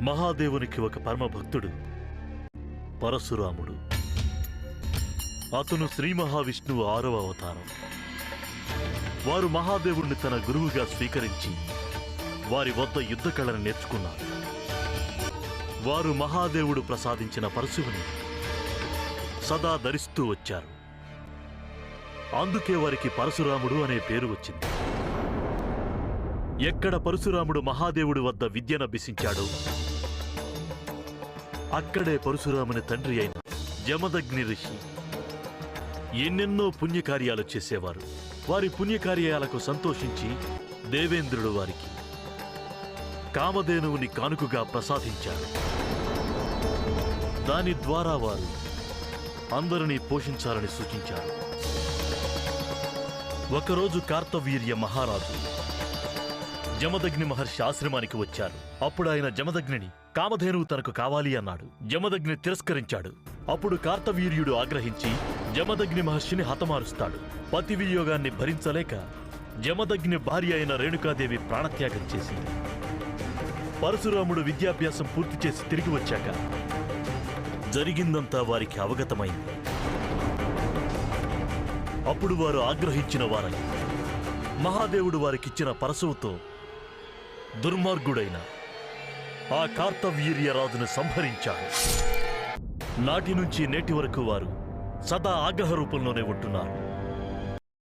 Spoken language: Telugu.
మహాదేవునికి ఒక పరమభక్తుడు పరశురాముడు. అతను శ్రీ మహావిష్ణువు 6వ అవతారం. వారు మహాదేవుణ్ణి తన గురువుగా స్వీకరించి వారి వద్ద యుద్ధ కళను నేర్చుకున్నారు. వారు మహాదేవుడు ప్రసాదించిన పరశువుని సదా ధరిస్తూ వచ్చారు. అందుకే వారికి పరశురాముడు అనే పేరు వచ్చింది. ఎక్కడ పరశురాముడు మహాదేవుడి వద్ద విద్యనభ్యసించాడో అక్కడే పరశురాముని తండ్రి అయిన జమదగ్ని ఋషి ఎన్నెన్నో పుణ్యకార్యాలు చేసేవారు. వారి పుణ్యకార్యాలకు సంతోషించి దేవేంద్రుడు వారికి కామధేనువుని కానుకగా ప్రసాదించారు. దాని ద్వారా వారు అందరినీ పోషించాలని సూచించారు. ఒకరోజు కార్తవీర్య మహారాజు జమదగ్ని మహర్షి ఆశ్రమానికి వచ్చారు. అప్పుడు ఆయన జమదగ్నిని కామధేనువు తనకు కావాలి అన్నాడు. జమదగ్ని తిరస్కరించాడు. అప్పుడు కార్తవీర్యుడు ఆగ్రహించి జమదగ్ని మహర్షిని హతమారుస్తాడు. పతి వియోగాన్ని భరించలేక జమదగ్ని భార్య అయిన రేణుకాదేవి ప్రాణత్యాగం చేసింది. పరశురాముడు విద్యాభ్యాసం పూర్తి చేసి తిరిగి వచ్చాక జరిగిందంతా వారికి అవగతమైంది. అప్పుడు వారు ఆగ్రహించిన వారై మహాదేవుడు వారికిచ్చిన పరశువుతో దుర్మార్గుడైన ఆ కార్తవీర్యరాజును సంహరించారు. నాటి నుంచి నేటి వరకు వారు సదా ఆగ్రహ రూపంలోనే ఉంటున్నారు.